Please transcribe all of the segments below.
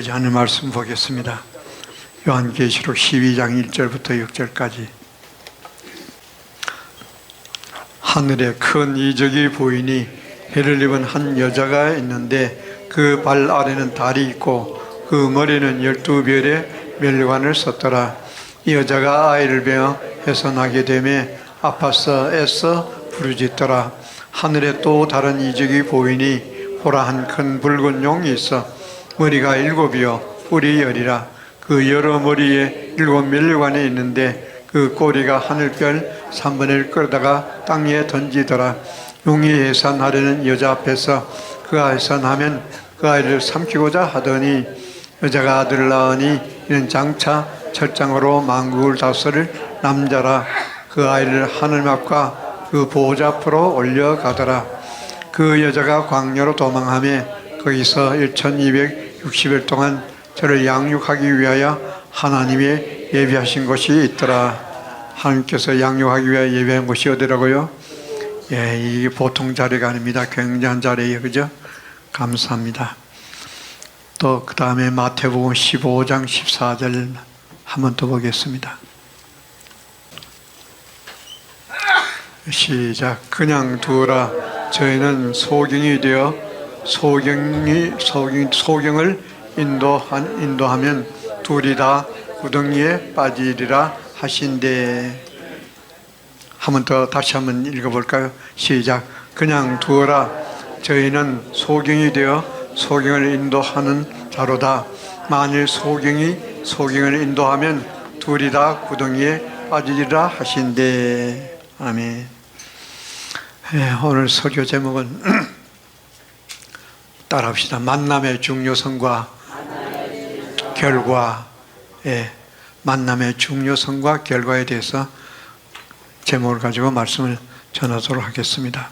아버지 하나님 말씀 보겠습니다. 요한계시록 12장 1절부터 6절까지. 하늘에 큰 이적이 보이니 해를 입은 한 여자가 있는데 그 발 아래는 달이 있고 그 머리는 12별의 멸관을 썼더라. 이 여자가 아이를 베어 해산하게 되매 아파서 애써 부르짖더라. 하늘에 또 다른 이적이 보이니 보라, 한 큰 붉은 용이 있어 머리가 7이요 뿔이 10이라. 그 여러 머리에 7 멸관이 있는데 그 꼬리가 하늘별 3분의 1 끌다가 땅에 던지더라. 용이 해산하려는 여자 앞에서 그가 해산하면 그 아이를 삼키고자 하더니 여자가 아들을 낳으니 이는 장차 철장으로 만국을 다스릴 남자라. 그 아이를 하늘 앞과 그 보호자 앞으로 올려가더라. 그 여자가 광야로 도망하며 거기서 1260일 동안 저를 양육하기 위하여 하나님의 예비하신 곳이 있더라. 하나님께서 양육하기 위하여 예비한 곳이 어디라고요? 예, 이게 보통 자리가 아닙니다. 굉장한 자리예요. 그죠? 감사합니다. 또 그 다음에 마태복음 15장 14절 한 번 더 보겠습니다. 시작. 그냥 두어라. 저희는 소경이 되어 소경을 인도하면 둘이 다 구덩이에 빠지리라 하신대. 한 번 더 다시 한번 읽어볼까요? 시작. 그냥 두어라. 저희는 소경이 되어 소경을 인도하는 자로다. 만일 소경을 인도하면 둘이 다 구덩이에 빠지리라 하신대. 아멘. 네, 오늘 설교 제목은 따라합시다. 만남의 중요성과 결과. 예, 만남의 중요성과 결과에 대해서 제목을 가지고 말씀을 전하도록 하겠습니다.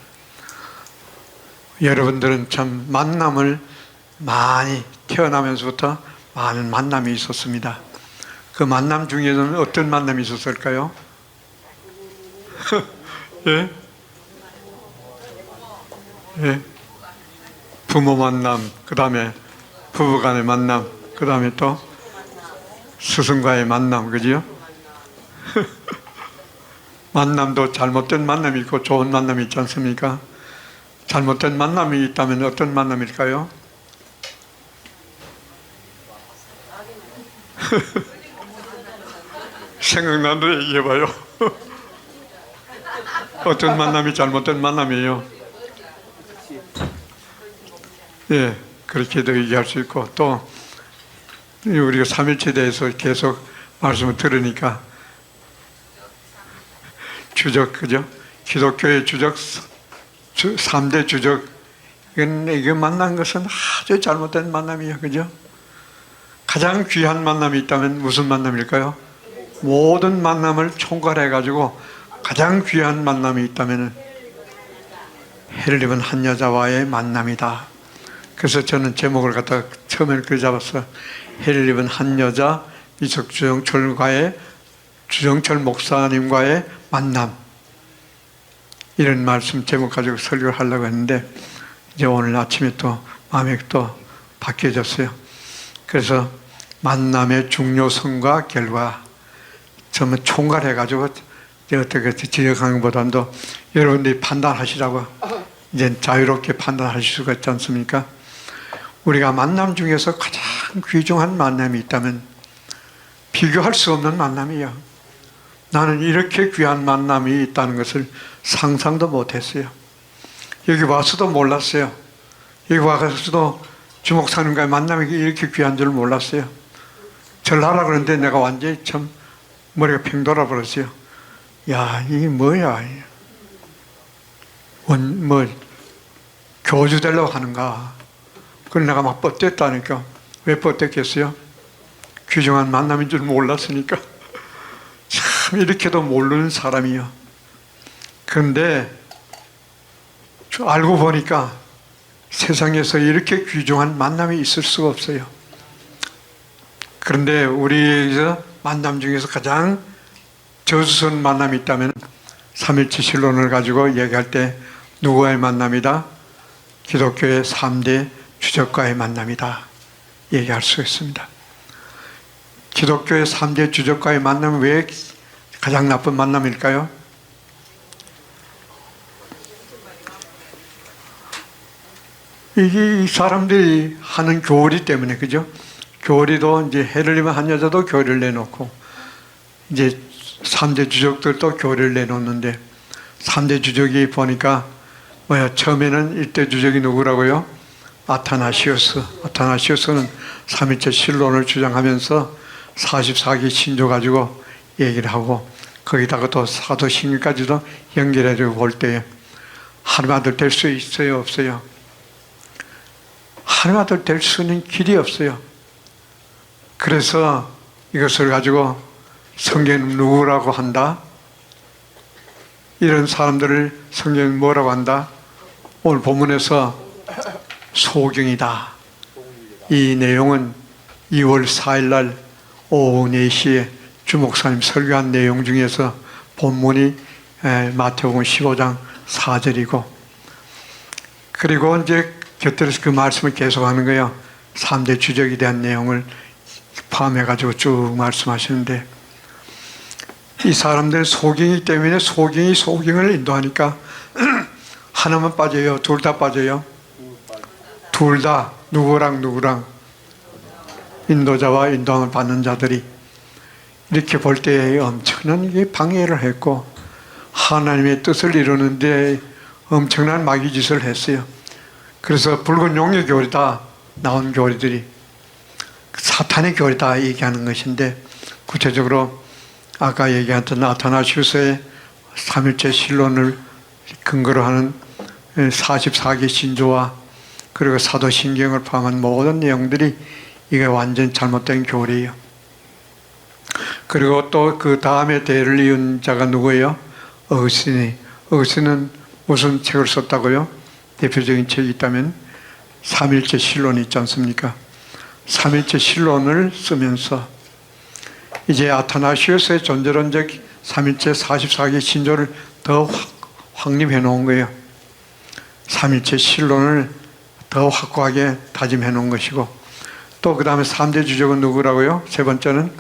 여러분들은 참 만남을 많이 태어나면서부터 많은 만남이 있었습니다. 그 만남 중에서는 어떤 만남이 있었을까요? 예? 예? 부모 만남, 그 다음에 부부 간의 만남, 그 다음에 또 스승과의 만남, 그지요? 만남도 잘못된 만남이 있고 좋은 만남이 있지 않습니까? 잘못된 만남이 있다면 어떤 만남일까요? 생각나는 대로 얘기해봐요. 어떤 만남이 잘못된 만남이에요? 예, 그렇게도 얘기할 수 있고, 또 우리가 삼일체에 대해서 계속 말씀을 들으니까 주적, 그죠? 기독교의 주적, 3대 주적, 이게 만난 것은 아주 잘못된 만남이에요. 그죠? 가장 귀한 만남이 있다면 무슨 만남일까요? 모든 만남을 총괄해가지고 가장 귀한 만남이 있다면 해를 입은 한 여자와의 만남이다. 그래서 저는 제목을 갖다가 처음에 그래 잡았어요. 해를 입은 한 여자, 이석 주정철 목사님과의 만남. 이런 말씀 제목 가지고 설교를 하려고 했는데 이제 오늘 아침에 또 마음이 또 바뀌어졌어요. 그래서 만남의 중요성과 결과 전부 총괄해가지고 어떻게 지적하는 것보다도 여러분들이 판단하시라고 이제 자유롭게 판단하실 수가 있지 않습니까? 우리가 만남 중에서 가장 귀중한 만남이 있다면 비교할 수 없는 만남이에요. 나는 이렇게 귀한 만남이 있다는 것을 상상도 못했어요. 여기 와서도 몰랐어요. 여기 와서도 주목사님과의 만남이 이렇게 귀한 줄 몰랐어요. 절하라 그러는데 내가 완전히 참 머리가 팽 돌아버렸어요. 야, 이게 뭐야? 교주 되려고 하는가? 그걸 내가 막 뻗댔다니까. 왜 뻗댔겠어요? 귀중한 만남인 줄 몰랐으니까. 참 이렇게도 모르는 사람이요. 그런데 알고 보니까 세상에서 이렇게 귀중한 만남이 있을 수가 없어요. 그런데 우리에서 만남 중에서 가장 저수선 만남이 있다면 삼일체 신론을 가지고 얘기할 때 누구와의 만남이다? 기독교의 3대 주적과의 만남이다. 얘기할 수 있습니다. 기독교의 3대 주적과의 만남은 왜 가장 나쁜 만남일까요? 이게 이 사람들이 하는 교리 때문에, 그죠? 교리도 이제 해를 입은 한 여자도 교리를 내놓고, 이제 3대 주적들도 교리를 내놓는데, 3대 주적이 보니까, 처음에는 1대 주적이 누구라고요? 아타나시우스. 아타나시우스는 3일째 신론을 주장하면서 44기 신조 가지고 얘기를 하고, 거기다가 또 사도신경까지도 연결해서 볼 때에, 하나님 아들 될 수 있어요, 없어요? 하나님 아들 될 수는 길이 없어요. 그래서 이것을 가지고 성경 누구라고 한다? 이런 사람들을 성경 뭐라고 한다? 오늘 본문에서 소경이다. 이 내용은 2월 4일 날 오후 4시에 주 목사님 설교한 내용 중에서 본문이 마태복음 15장 4절이고, 그리고 이제 곁들여서 그 말씀을 계속하는 거예요. 3대 주적에 대한 내용을 포함해가지고 쭉 말씀하시는데, 이 사람들은 소경이기 때문에 소경이 소경을 인도하니까 하나만 빠져요? 둘 다 빠져요? 둘 다. 누구랑 인도자와 인도함을 받는 자들이 이렇게 볼 때 엄청난 방해를 했고, 하나님의 뜻을 이루는데 엄청난 마귀짓을 했어요. 그래서 붉은 용의 교리다 나온 교리들이 사탄의 교리다 얘기하는 것인데, 구체적으로 아까 얘기했던 아타나시우스의 3일째 신론을 근거로 하는 44기 신조와 그리고 사도신경을 포함한 모든 내용들이 이게 완전 잘못된 교리예요. 그리고 또 그 다음에 대를 이은 자가 누구예요? 어거스틴은 무슨 책을 썼다고요? 대표적인 책이 있다면 3일째 신론이 있지 않습니까? 3일째 신론을 쓰면서 이제 아타나시우스의 존재론적 3일째 44기 신조를 더 확립해 놓은 거예요. 3일째 신론을 더 확고하게 다짐해 놓은 것이고, 또 그 다음에 3대 주적은 누구라고요? 세 번째는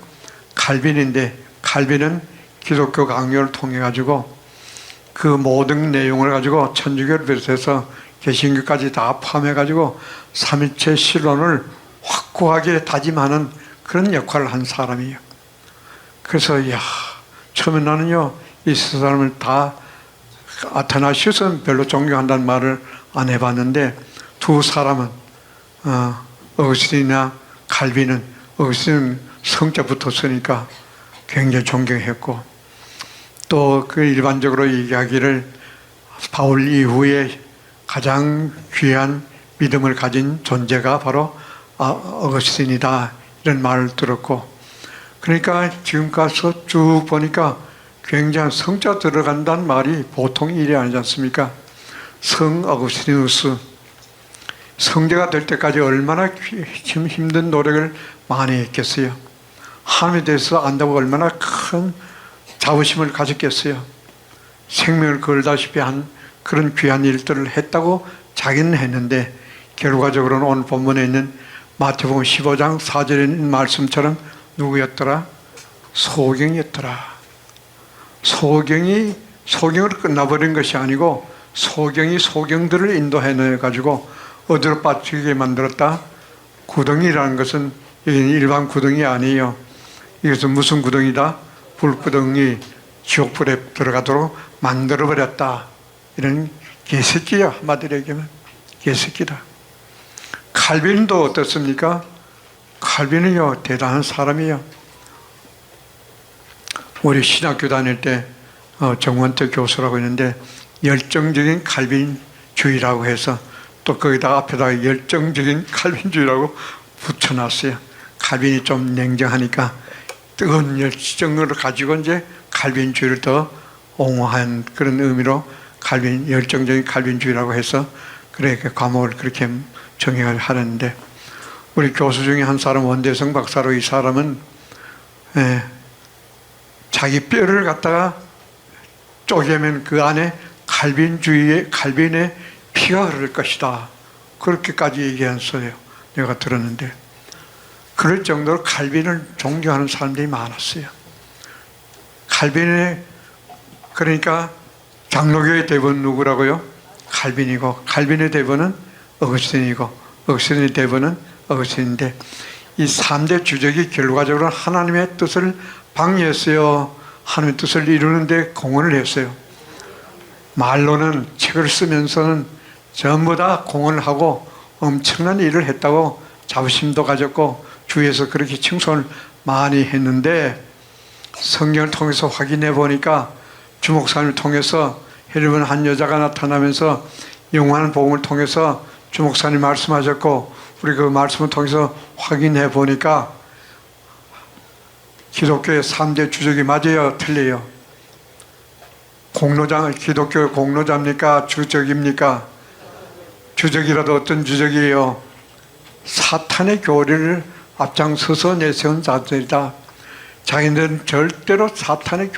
칼빈인데, 칼빈은 기독교 강요를 통해 가지고 그 모든 내용을 가지고 천주교를 비롯해서 개신교까지 다 포함해 가지고 3일째 신론을 확고하게 다짐하는 그런 역할을 한 사람이에요. 그래서 처음에 나는요, 이 사람을 다, 아타나시우스는 별로 존경한다는 말을 안 해봤는데, 두 사람은 어거스틴이나 칼빈은, 어거스틴은 성자 붙었으니까 굉장히 존경했고, 또 그 일반적으로 얘기하기를 바울 이후에 가장 귀한 믿음을 가진 존재가 바로 어거스틴이다, 이런 말을 들었고, 그러니까 지금 가서 쭉 보니까 굉장히 성자 들어간다는 말이 보통 일이 아니지 않습니까? 성 어거스티누스, 성자가 될 때까지 얼마나 힘든 노력을 많이 했겠어요. 하나님에 대해서 안다고 얼마나 큰 자부심을 가졌겠어요. 생명을 걸다시피 한 그런 귀한 일들을 했다고 자기는 했는데, 결과적으로는 오늘 본문에 있는 마태복음 15장 4절에 있는 말씀처럼 누구였더라? 소경이었더라. 소경으로 끝나버린 것이 아니고, 소경이 소경들을 인도해내가지고 어디로 빠지게 만들었다? 구덩이라는 것은 일반 구덩이 아니에요. 이것은 무슨 구덩이다? 불구덩이, 지옥불에 들어가도록 만들어버렸다. 이런 개새끼야, 한마디로 얘기하면 개새끼다. 칼빈도 어떻습니까? 칼빈은요, 대단한 사람이에요. 우리 신학교 다닐 때 정원태 교수라고 있는데, 열정적인 칼빈주의라고 해서 또 거기다가 앞에다가 열정적인 칼빈주의라고 붙여놨어요. 칼빈이 좀 냉정하니까 뜨거운 열정을 가지고 이제 칼빈주의를 더 옹호한 그런 의미로 열정적인 칼빈주의라고 해서 그 과목을 그렇게 정의를 하는데, 우리 교수 중에 한 사람, 원대성 박사로, 이 사람은 자기 뼈를 갖다가 쪼개면 그 안에 칼빈의 피가 흐를 것이다, 그렇게까지 얘기했어요. 내가 들었는데, 그럴 정도로 칼빈을 존경하는 사람들이 많았어요. 칼빈의, 그러니까 장로교의 대부는 누구라고요? 칼빈이고, 칼빈의 대부는 어거스틴이고, 어거스틴의 대부는 어거스틴인데, 이 3대 주적이 결과적으로 하나님의 뜻을 방해했어요? 하나님의 뜻을 이루는데 공헌을 했어요? 말로는, 책을 쓰면서는 전부 다 공헌을 하고 엄청난 일을 했다고 자부심도 가졌고 주위에서 그렇게 칭송을 많이 했는데, 성경을 통해서 확인해 보니까 주목사님을 통해서 헬리번 한 여자가 나타나면서 영원한 복음을 통해서 주목사님 말씀하셨고, 우리 그 말씀을 통해서 확인해 보니까 기독교의 3대 주적이 맞아요? 틀려요? 기독교의 공로자입니까? 주적입니까? 주적이라도 어떤 주적이에요? 사탄의 교리를 앞장서서 내세운 자들이다. 자기들은 절대로 사탄의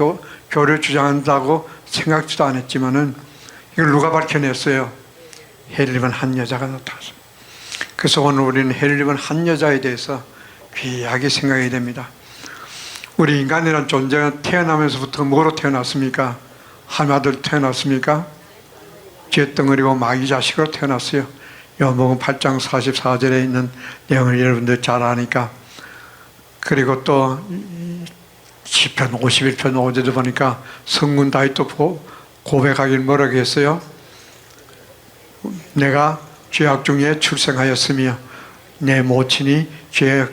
교리를 주장한다고 생각지도 않았지만은 이걸 누가 밝혀냈어요? 헬리번 한 여자가 나타났습니다. 그래서 오늘 우리는 헬리번 한 여자에 대해서 귀하게 생각해야 됩니다. 우리 인간이란 존재가 태어나면서부터 뭐로 태어났습니까? 하나님 아들 태어났습니까? 쥐덩어리고 마귀 자식으로 태어났어요. 요한복음 8장 44절에 있는 내용을 여러분들 잘 아니까. 그리고 또 시편 51편 5절에 보니까 성문 다윗도 고백하길 뭐라고 했어요? 내가 죄악 중에 출생하였으며 내 모친이 죄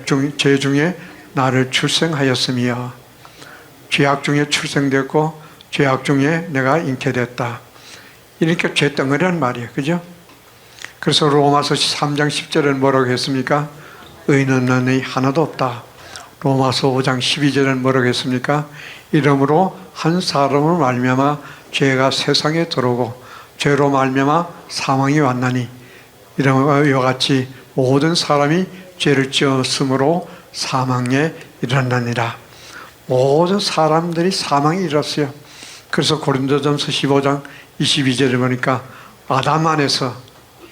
중에 나를 출생하였으며, 죄악 중에 출생됐고 죄악 중에 내가 잉태됐다. 이렇게 죄덩어리란 말이에요. 그죠? 그래서 로마서 3장 10절에는 뭐라고 했습니까? 의인 없는 이 하나도 없다. 로마서 5장 12절에는 뭐라고 했습니까? 이러므로 한 사람으로 말미암아 죄가 세상에 들어오고 죄로 말미암아 사망이 왔나니, 이와 같이 모든 사람이 죄를 지었으므로 사망에 이르렀느니라. 모든 사람들이 사망에 이르렀어요. 그래서 고린도전서 15장 22절에 보니까 아담 안에서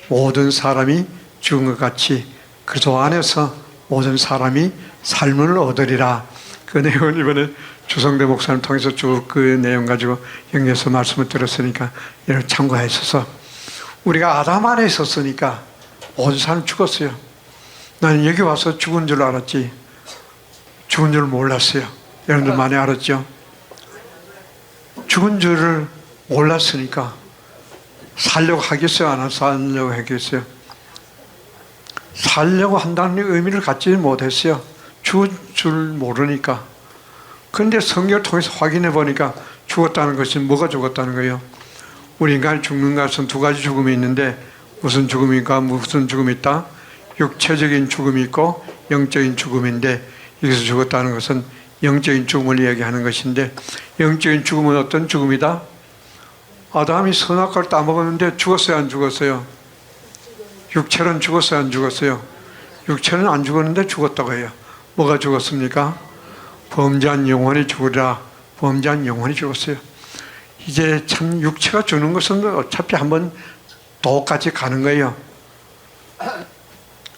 모든 사람이 죽은 것 같이 그리스도 안에서 모든 사람이 삶을 얻으리라. 그 내용을 이번에 주성대 목사님 통해서 쭉 그 내용 가지고 연결해서 말씀을 들었으니까 이를 참고하셔서, 우리가 아담 안에 있었으니까 모든 사람 죽었어요. 나는 여기 와서 죽은 줄 알았지 죽은 줄 몰랐어요. 여러분들 많이 알았죠? 죽은 줄을 몰랐으니까 살려고 하겠어요? 안 살려고 하겠어요? 살려고 한다는 의미를 갖지 못했어요. 죽을 줄 모르니까. 그런데 성경을 통해서 확인해 보니까 죽었다는 것이 뭐가 죽었다는 거예요? 우리 인간이 죽는 것은 두 가지 죽음이 있는데, 무슨 죽음인가? 무슨 죽음이 있다? 육체적인 죽음이 있고 영적인 죽음인데, 여기서 죽었다는 것은 영적인 죽음을 이야기하는 것인데, 영적인 죽음은 어떤 죽음이다? 아담이 선악과를 따먹었는데 죽었어요? 안 죽었어요? 육체는 죽었어요? 안 죽었어요? 육체는 안 죽었는데 죽었다고 해요. 뭐가 죽었습니까? 범죄한 영혼이 죽으리라. 범죄한 영혼이 죽었어요. 이제 참 육체가 주는 것은 어차피 한번 똑같이 가는 거예요.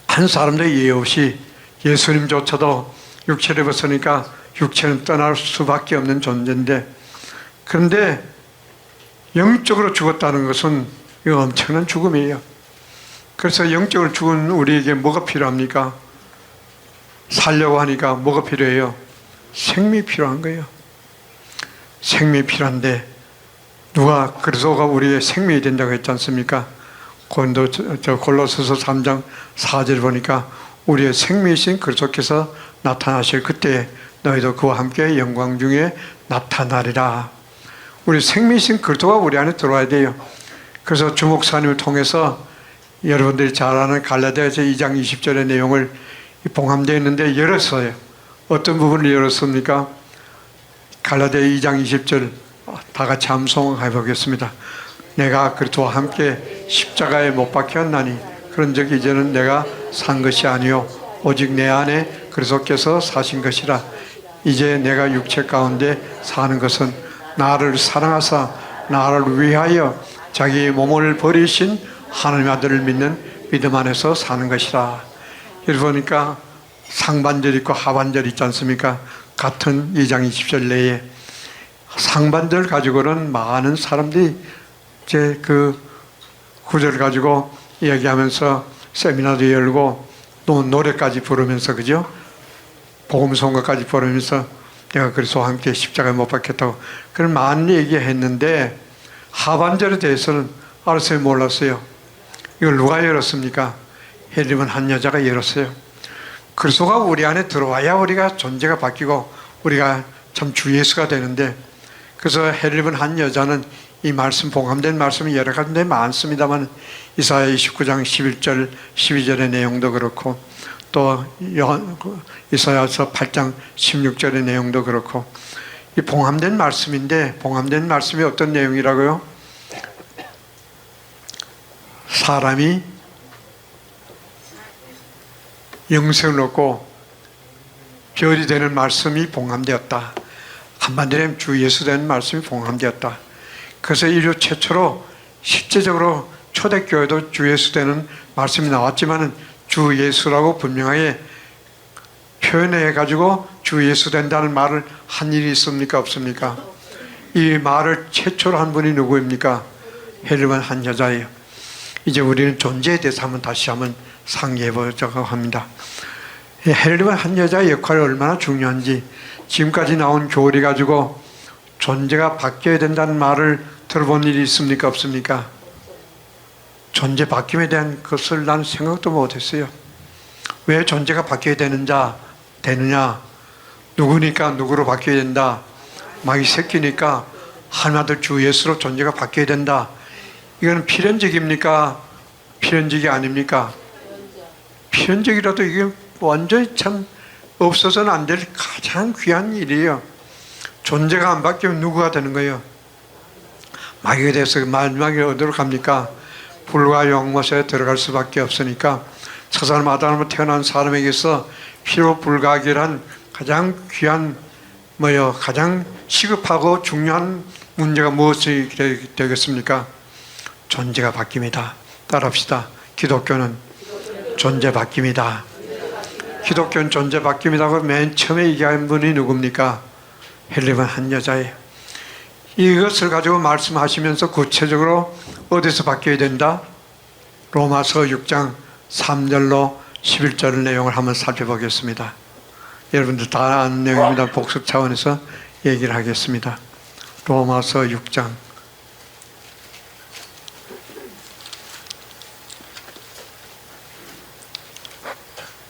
한 사람도 예외 없이 예수님조차도 육체를 벗으니까 육체는 떠날 수밖에 없는 존재인데, 그런데 영적으로 죽었다는 것은 이거 엄청난 죽음이에요. 그래서 영적으로 죽은 우리에게 뭐가 필요합니까? 살려고 하니까 뭐가 필요해요? 생명이 필요한 거예요. 생명이 필요한데, 누가 그리스도가 우리의 생명이 된다고 했지 않습니까? 골로새서 3장 4절 보니까 우리의 생명이신 그리스도께서 나타나실 그때 너희도 그와 함께 영광 중에 나타나리라. 우리 생명이신 그리스도가 우리 안에 들어와야 돼요. 그래서 주목사님을 통해서 여러분들이 잘 아는 갈라디아서 2장 20절의 내용을 봉함되어 있는데 열었어요. 어떤 부분을 열었습니까? 갈라디아 2장 20절 다 같이 함송해 보겠습니다. 내가 그리스도와 함께 십자가에 못 박혔나니 그런 적이 이제는 내가 산 것이 아니요 오직 내 안에 그리스도께서 사신 것이라. 이제 내가 육체 가운데 사는 것은 나를 사랑하사 나를 위하여 자기 몸을 버리신 하나님 아들을 믿는 믿음 안에서 사는 것이라. 이를 보니까 상반절 있고 하반절 있지 않습니까? 같은 2장 20절 내에 상반절 가지고는 많은 사람들이 이제 그 구절 가지고 이야기하면서 세미나도 열고 또 노래까지 부르면서, 그죠? 복음성가까지 부르면서 내가 그리스도와 함께 십자가에 못 박혔다고 그런 많은 얘기했는데 하반절에 대해서는 알았어요, 몰랐어요? 이걸 누가 열었습니까? 헬리번 한 여자가 열었어요. 그리스도가 우리 안에 들어와야 우리가 존재가 바뀌고 우리가 참 주 예수가 되는데, 그래서 헬리번 한 여자는 이 말씀, 봉함된 말씀이 여러 가지인데 많습니다만 이사야 29장 11절 12절의 내용도 그렇고 또 이사야서 8장 16절의 내용도 그렇고 이 봉함된 말씀인데, 봉함된 말씀이 어떤 내용이라고요? 사람이 영생을 얻고 별이 되는 말씀이 봉함되었다. 한마디로 주 예수 되는 말씀이 봉함되었다. 그래서 인류 최초로 실제적으로 초대교회도 주 예수 되는 말씀이 나왔지만 주 예수라고 분명하게 표현해 가지고 주 예수 된다는 말을 한 일이 있습니까? 없습니까? 이 말을 최초로 한 분이 누구입니까? 헬리번 한 여자예요. 이제 우리는 존재에 대해서 다시 한번 상기해 보자고 합니다. 헬리번 한 여자의 역할이 얼마나 중요한지, 지금까지 나온 교리 가지고 존재가 바뀌어야 된다는 말을 들어본 일이 있습니까? 없습니까? 존재 바뀜에 대한 것을 난 생각도 못했어요. 왜 존재가 바뀌어야 되느냐? 누구니까 누구로 바뀌어야 된다. 마귀 새끼니까 하나도 주 예수로 존재가 바뀌어야 된다. 이건 필연적입니까? 필연적이 아닙니까? 필연적이라도 이게 완전히 참 없어서는 안 될 가장 귀한 일이에요. 존재가 안 바뀌면 누구가 되는 거예요? 마귀에 대해서 마지막에 어디로 갑니까? 불과 용못에 들어갈 수밖에 없으니까 첫사람 아담으로 태어난 사람에게서 피로 불가결한 가장 귀한 가장 시급하고 중요한 문제가 무엇이 되겠습니까? 존재가 바뀝니다. 따라합시다. 기독교는 존재 바뀝니다. 기독교는 존재 바뀝니다고 맨 처음에 얘기한 분이 누굽니까? 헬리번 한 여자예요. 이것을 가지고 말씀하시면서 구체적으로 어디서 바뀌어야 된다? 로마서 6장 3절로 11절 내용을 한번 살펴보겠습니다. 여러분들 다 아는 내용입니다. 복습 차원에서 얘기를 하겠습니다. 로마서 6장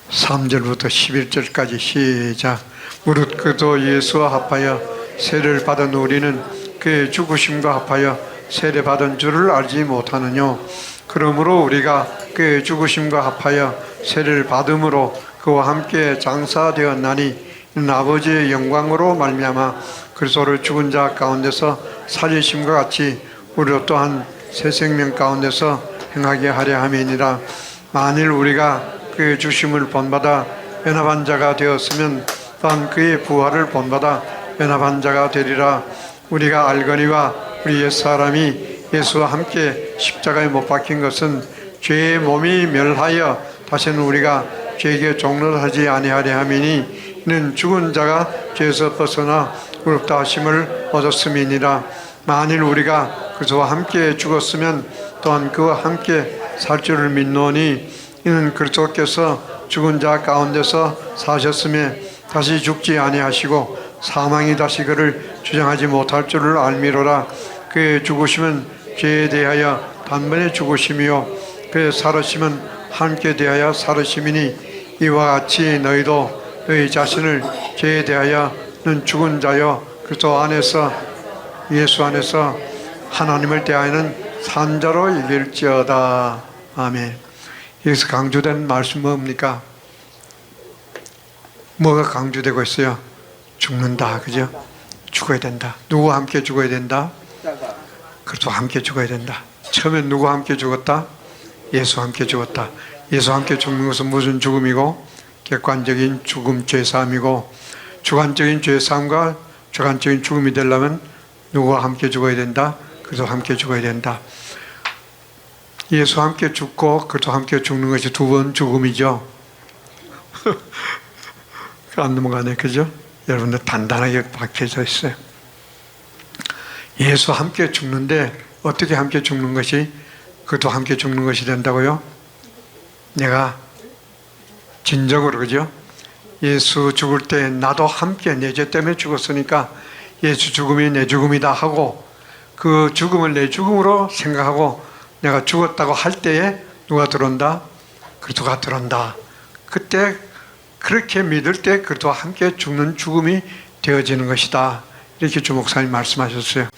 3절부터 11절까지 시작. 무릇 그도 예수와 합하여 세례를 받은 우리는 그의 죽으심과 합하여 세례받은 줄을 알지 못하느뇨. 그러므로 우리가 그의 죽으심과 합하여 세례를 받음으로 그와 함께 장사되었나니 이는 아버지의 영광으로 말미암아 그리스도를 죽은 자 가운데서 살리심과 같이 우리로 또한 새 생명 가운데서 행하게 하려 함이니라. 만일 우리가 그의 죽으심을 본받아 연합한 자가 되었으면 또한 그의 부활을 본받아 연합한 자가 되리라. 우리가 알거니와 우리 옛사람이 예수와 함께 십자가에 못 박힌 것은 죄의 몸이 멸하여 다시는 우리가 죄에게 종노하지 아니하려 함이니 이는 죽은 자가 죄에서 벗어나 의롭다 하심을 얻었음이니라. 만일 우리가 그리스도와 함께 죽었으면 또한 그와 함께 살 줄을 믿노니 이는 그리스도께서 죽은 자 가운데서 사셨음에 다시 죽지 아니하시고 사망이 다시 그를 주장하지 못할 줄을 알미로라. 그의 죽으심은 죄에 대하여 단번에 죽으심이요 그의 살으심은 함께 대하여 살으심이니 이와 같이 너희도 너희 자신을 죄에 대하여는 죽은 자요 그리스도 안에서 예수 안에서 하나님을 대하여는 산 자로 여길지어다. 아멘. 여기서 강조된 말씀 뭡니까? 뭐가 강조되고 있어요? 죽는다, 그죠? 죽어야 된다. 누구와 함께 죽어야 된다? 그리스도와 함께 죽어야 된다. 처음엔 누구와 함께 죽었다? 예수와 함께 죽었다. 예수와 함께 죽는 것은 무슨 죽음이고? 객관적인 죽음, 죄사함이고, 주관적인 죄사함과 주관적인 죽음이 되려면 누구와 함께 죽어야 된다? 그리스도와 함께 죽어야 된다. 예수와 함께 죽고 그리스도와 함께 죽는 것이 두 번 죽음이죠. 안 넘어가네, 그죠? 여러분들 단단하게 박혀져 있어요. 예수 함께 죽는데 어떻게 함께 죽는 것이, 그도 함께 죽는 것이 된다고요? 내가 진정으로, 그죠? 예수 죽을 때 나도 함께 내 죄 때문에 죽었으니까 예수 죽음이 내 죽음이다 하고, 그 죽음을 내 죽음으로 생각하고 내가 죽었다고 할 때에 누가 들어온다? 그리스도가 들어온다. 그때 그렇게 믿을 때 그리스도와 함께 죽는 죽음이 되어지는 것이다. 이렇게 주 목사님 말씀하셨어요.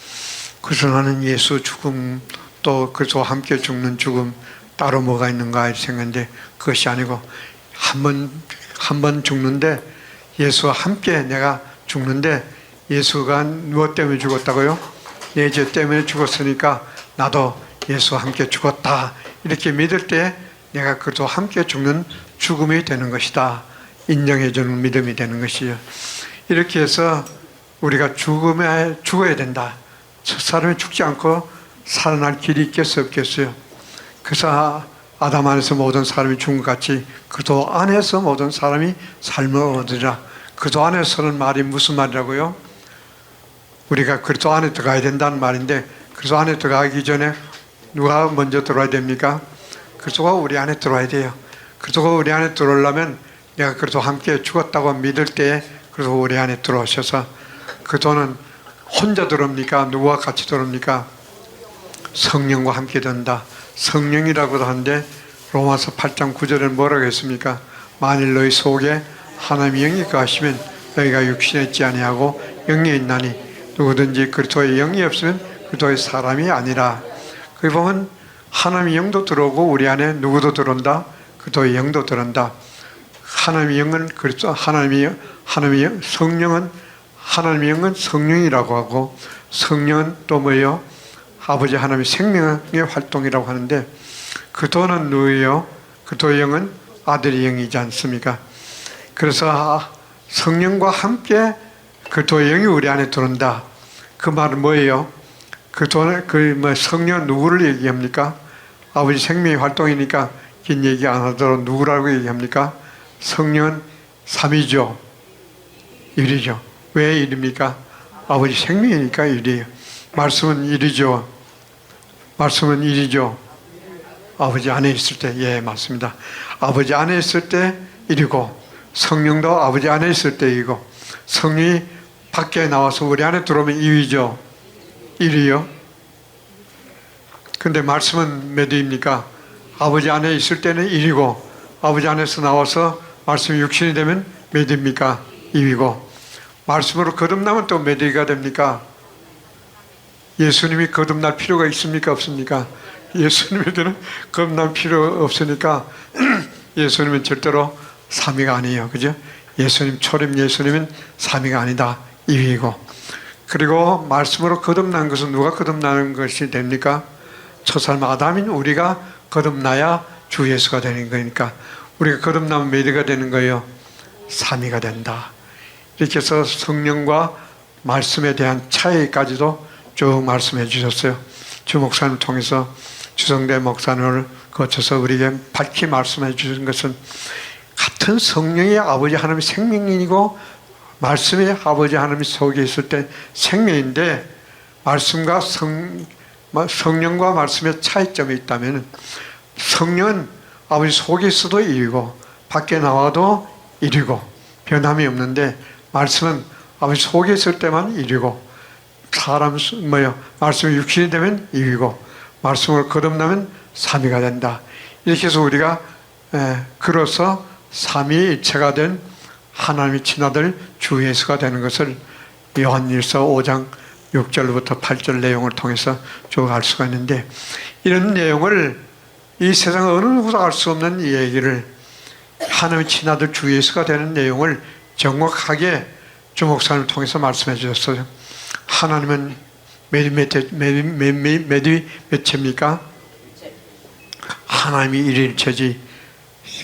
그래서 나는 예수 죽음 또 그리스도와 함께 죽는 죽음 따로 뭐가 있는가 이렇게 생각했는데, 그것이 아니고 한 번 죽는데, 예수와 함께 내가 죽는데, 예수가 무엇 때문에 죽었다고요? 내 죄 때문에 죽었으니까 나도 예수와 함께 죽었다. 이렇게 믿을 때 내가 그리스도와 함께 죽는 죽음이 되는 것이다. 인정해주는 믿음이 되는 것이요. 이렇게 해서 우리가 죽어야 된다. 저 사람이 죽지 않고 살아날 길이 있겠어요, 없겠어요? 그래서 아담 안에서 모든 사람이 죽은 것 같이 그리스도 안에서 모든 사람이 삶을 얻으리라. 그리스도 안에서는 말이 무슨 말이라고요? 우리가 그리스도 안에 들어가야 된다는 말인데, 그리스도 안에 들어가기 전에 누가 먼저 들어와야 됩니까? 그리스도가 우리 안에 들어와야 돼요. 그리스도가 우리 안에 들어오려면 내가 그리스도와 함께 죽었다고 믿을 때에 그리스도가 우리 안에 들어오셔서, 그리스도는 혼자 들어옵니까? 누구와 같이 들어옵니까? 성령과 함께 든다. 성령이라고도 하는데 로마서 8장 9절에 뭐라고 했습니까? 만일 너희 속에 하나님의 영이 거하시면 너희가 육신에 있지 아니하고 영에 있나니 누구든지 그리스도의 영이 없으면 그리스도의 사람이 아니라. 거기 보면 하나님의 영도 들어오고 우리 안에 누구도 들어온다? 그리스도의 영도 들어온다. 하나님의 영은 그리스도, 하나님의 성령은, 하나님의 영은 성령이라고 하고, 성령은 또 뭐예요? 아버지 하나님의 생명의 활동이라고 하는데, 그리스도는 누구예요? 그리스도의 영은 아들의 영이지 않습니까? 그래서 성령과 함께 그리스도의 영이 우리 안에 들어온다. 그 말은 뭐예요? 그리스도는 성령 누구를 얘기합니까? 아버지 생명의 활동이니까 긴 얘기 안 하도록 누구라고 얘기합니까? 성령은 삼위죠. 일이죠. 왜 일입니까? 아버지 생명이니까 일이에요. 말씀은 일이죠. 말씀은 일이죠. 아버지 안에 있을 때, 예, 맞습니다. 아버지 안에 있을 때 일이고, 성령도 아버지 안에 있을 때 일이고, 성령이 밖에 나와서 우리 안에 들어오면 이위죠. 일이요. 근데 말씀은 몇 위입니까? 아버지 안에 있을 때는 일이고, 아버지 안에서 나와서 말씀이 육신이 되면 몇 위입니까? 이위고, 말씀으로 거듭나면 또 몇 위가 됩니까? 예수님이 거듭날 필요가 있습니까? 없습니까? 예수님에게는 거듭날 필요 없으니까 예수님은 절대로 삼위가 아니에요. 그죠? 예수님, 초림 예수님은 삼위가 아니다. 이위이고. 그리고 말씀으로 거듭난 것은 누가 거듭나는 것이 됩니까? 첫사람 아담인 우리가 거듭나야 주 예수가 되는 거니까, 우리가 거듭나면 몇 위가 되는 거예요? 삼위가 된다. 이렇게 해서 성령과 말씀에 대한 차이까지도 쭉 말씀해 주셨어요. 주 목사님을 통해서 주성대 목사님을 거쳐서 우리에게 밝히 말씀해 주신 것은, 같은 성령의 아버지 하나님의 생명이고 말씀의 아버지 하나님이 속에 있을 때 생명인데, 말씀과 성령과 말씀의 차이점이 있다면, 성령은 아버지 속에 있어도 일이고 밖에 나와도 일이고 변함이 없는데, 말씀은 아버지 속에 있을 때만 일이고, 말씀이 육신이 되면 이위고, 말씀으로 거듭나면 삼위가 된다. 이렇게 해서 우리가 그로서 삼위일체가 된 하나님의 친아들 주 예수가 되는 것을 요한일서 5장 6절부터 8절 내용을 통해서 쭉 알 수가 있는데, 이런 내용을 이 세상 어느 누구도 알 수 없는 이 얘기를, 하나님의 친아들 주 예수가 되는 내용을 정확하게 주 목사님을 통해서 말씀해 주셨어요. 하나님은 몇 채입니까? 하나님이 일일체지.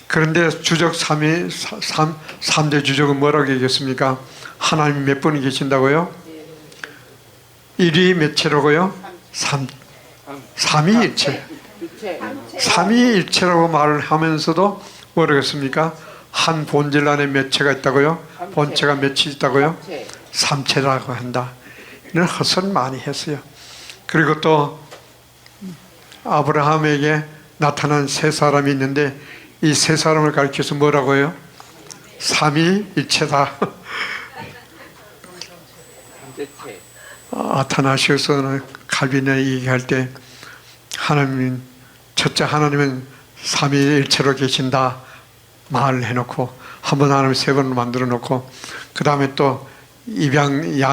그런데 주적 3대 주적은 뭐라고 얘기했습니까? 하나님이 몇 분이 계신다고요? 일이 몇 채라고요? 삼위일체. 삼위일체라고 말을 하면서도 뭐라고 했습니까? 한 본질 안에 몇 채가 있다고요? 본체가 몇이 있다고요? 삼체라고 한다. 이런 헛소리 많이 했어요. 그리고 또 아브라함에게 나타난 세 사람이 있는데 이 세 사람을 가리켜서 뭐라고요? 삼위일체다. 아타나시우스는 칼빈에 얘기할 때 하나님, 첫째 하나님은 삼위일체로 계신다 말을 해놓고 한 번 하나님 세 번을 만들어 놓고 그 다음에 또 입양해서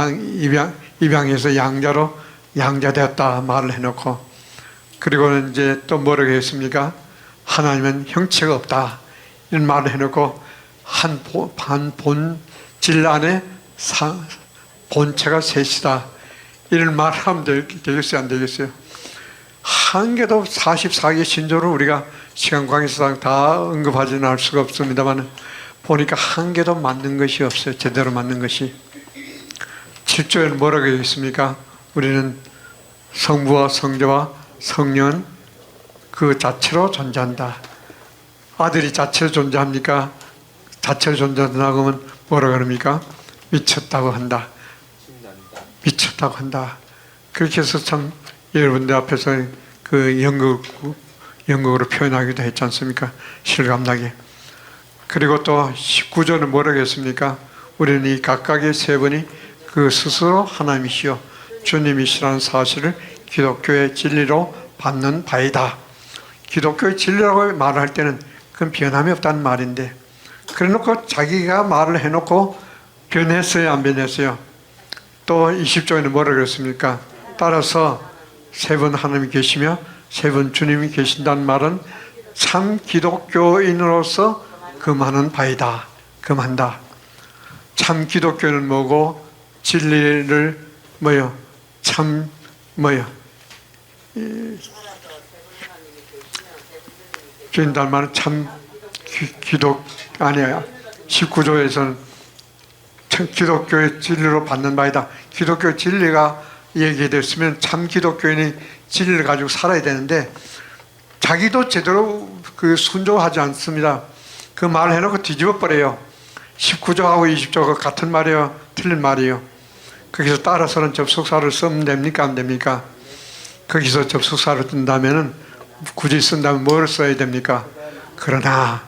양자되었다 말을 해놓고 그리고는 이제 또 뭐라고 했습니까? 하나님은 형체가 없다 이런 말을 해놓고 한 본질 안에 본체가 셋이다 이런 말을 하면 되겠어요? 안 되겠어요? 한 개도 44개 신조를 우리가 시간 관계상 다 언급하지는 않을 수가 없습니다만 보니까 한 개도 맞는 것이 없어요. 제대로 맞는 것이. 7조에는 뭐라고 했습니까? 우리는 성부와 성자와 성령 그 자체로 존재한다. 아들이 자체로 존재합니까? 자체로 존재한다고 하면 뭐라고 합니까? 미쳤다고 한다. 미쳤다고 한다. 그렇게 해서 참 여러분들 앞에서 그 연극으로 표현하기도 했지 않습니까? 실감나게. 그리고 또 19조는 뭐라고 했습니까? 우리는 이 각각의 세 분이 그 스스로 하나님이시요 주님이시라는 사실을 기독교의 진리로 받는 바이다. 기독교의 진리라고 말을 할 때는 그건 변함이 없다는 말인데 그래놓고 자기가 말을 해놓고 변했어요? 안 변했어요? 또 20조에는 뭐라고 그랬습니까? 따라서 세 분 하나님이 계시며 세 분 주님이 계신다는 말은 참 기독교인으로서 금하는 바이다. 금한다. 참 기독교는 뭐고 진리를 뭐요? 참 뭐요? 주인다는 말은 참 기독 아니야. 19조에서는 참 기독교의 진리로 받는 바이다. 기독교 진리가 얘기됐으면 참 기독교인이 진리를 가지고 살아야 되는데 자기도 제대로 그 순종하지 않습니다. 그 말을 해놓고 뒤집어 버려요. 19조하고 20조가 같은 말이에요? 틀린 말이에요? 거기서 따라서는 접속사를 쓰면 됩니까? 안 됩니까? 거기서 접속사를 뜬다면 굳이 쓴다면 뭘 써야 됩니까? 그러나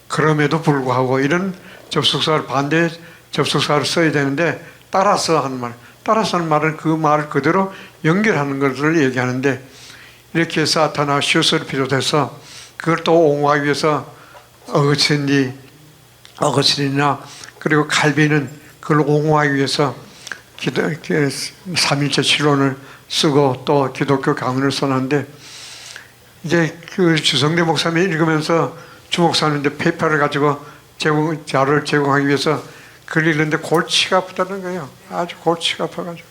그럼에도 불구하고 이런 접속사를 반대 접속사를 써야 되는데 따라서 하는 말, 따라서 하는 말은 그 말을 그대로 연결하는 것을 얘기하는데 이렇게 해서 아타나시우스를 비롯해서 그걸 또 옹호하기 위해서 어거스틴이나 그리고 칼빈은 그걸 옹호하기 위해서 삼일체 실론을 쓰고 또 기독교 강론을 써놨는데 이제 그 주성대 목사님이 읽으면서 주 목사님인데 페이퍼를 가지고 자료를 제공하기 위해서 글을 읽는데 골치가 아프다는 거예요. 아주 골치가 아파가지고.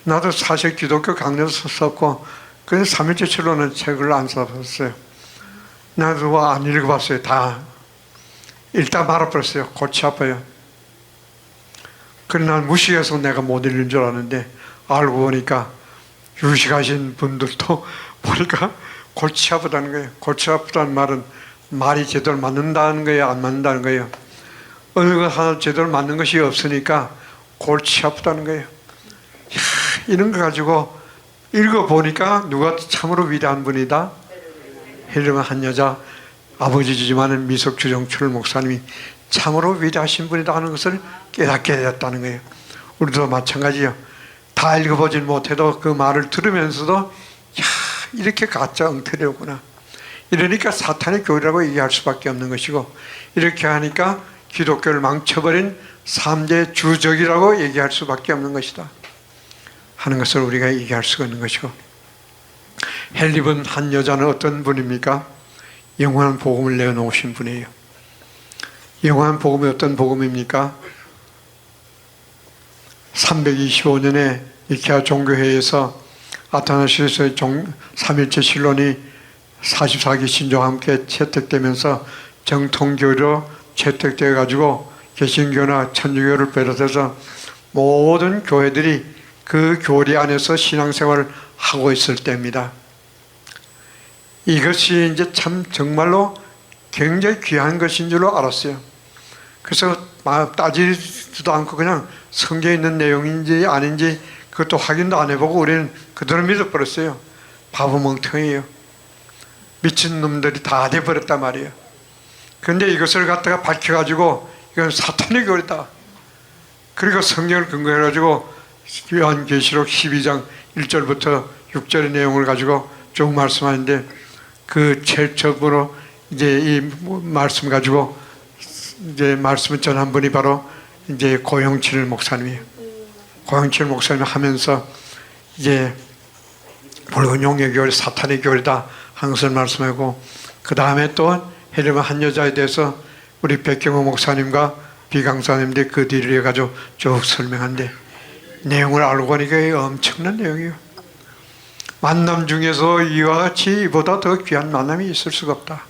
나도 사실 기독교 강론을 썼고 그래서 삼일체 실론은 책을 안 써봤어요. 나도 안 읽어봤어요. 다 읽다 말아버렸어요. 골치 아파요. 그러나 난 무식해서 내가 못 읽는 줄 알았는데 알고 보니까 유식하신 분들도 보니까 골치 아프다는 거예요. 골치 아프다는 말은 말이 제대로 맞는다는 거예요? 안 맞는다는 거예요? 어느 것 하나 제대로 맞는 것이 없으니까 골치 아프다는 거예요. 이야, 이런 거 가지고 읽어보니까 누가 참으로 위대한 분이다? 헬리만 한 여자 아버지지만은 미석주정출 목사님이 참으로 위대하신 분이다 하는 것을 깨닫게 되었다는 거예요. 우리도 마찬가지요. 다 읽어보질 못해도 그 말을 들으면서도 야, 이렇게 가짜 엉터리였구나. 이러니까 사탄의 교리라고 얘기할 수밖에 없는 것이고 이렇게 하니까 기독교를 망쳐버린 3대 주적이라고 얘기할 수밖에 없는 것이다 하는 것을 우리가 얘기할 수가 있는 것이고 헬립은 한 여자는 어떤 분입니까? 영원한 복음을 내어놓으신 분이에요. 영원한 복음이 어떤 복음입니까? 325년에 니케아 종교회의에서 아타나시우스의 삼일체 신론이 44기 신조와 함께 채택되면서 정통교로 채택되어 가지고 개신교나 천주교를 비롯해서 모든 교회들이 그 교리 안에서 신앙생활을 하고 있을 때입니다. 이것이 이제 참 정말로 굉장히 귀한 것인 줄로 알았어요. 그래서 따지지도 않고 그냥 성경에 있는 내용인지 아닌지 그것도 확인도 안 해보고 우리는 그대로 믿어버렸어요. 바보 멍청이에요. 미친 놈들이 다 돼버렸단 말이에요. 그런데 이것을 갖다가 밝혀가지고 이건 사탄의 교리다. 그리고 성경을 근거해가지고 요한계시록 12장 1절부터 6절의 내용을 가지고 쭉 말씀하는데 그 최초로 이제 이 말씀 가지고 이제 말씀을 전한 분이 바로 이제 고영칠 목사님이에요. 고영칠 목사님이 하면서 이제 붉은 용의 교리, 사탄의 교리다 하는 것을 말씀하고 그 다음에 또 헤르만 한 여자에 대해서 우리 백경호 목사님과 비강사님들이 그 뒤를 해가지고 쭉 설명한데 내용을 알고 보니까 엄청난 내용이에요. 만남 중에서 이와 같이 이보다 더 귀한 만남이 있을 수가 없다.